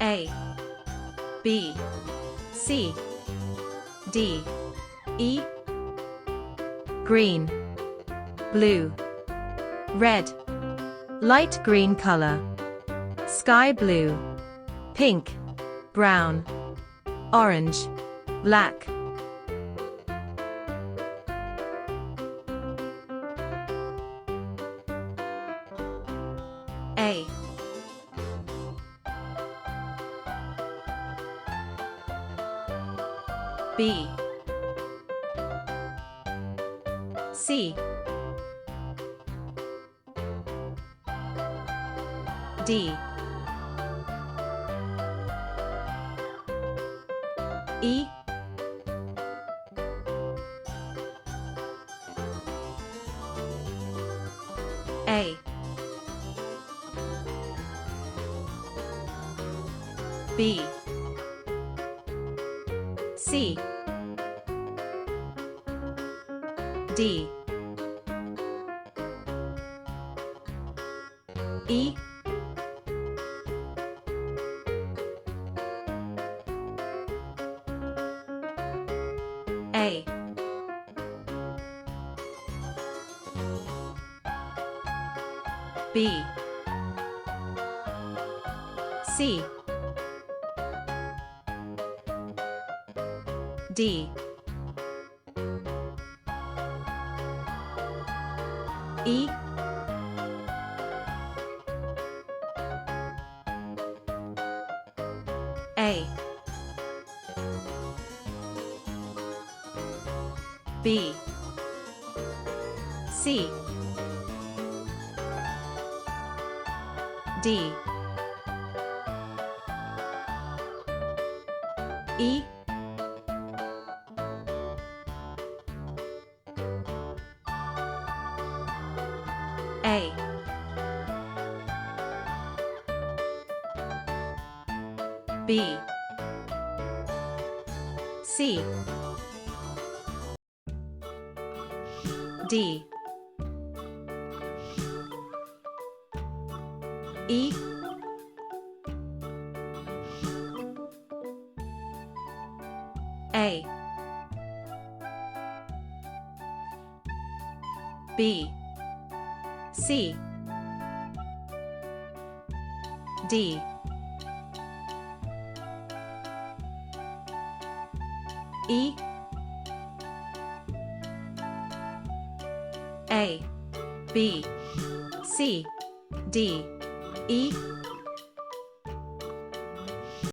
A, B, C, D, E. Green, blue, red, light green color, sky blue, pink, brown, orange, black. A, B, C, D, E. A, B, C, D, E. A, B, C, D, E. A, B, C, D, E. A, B, C, D, E. A, B, C, D, E. A, B, C, D, E.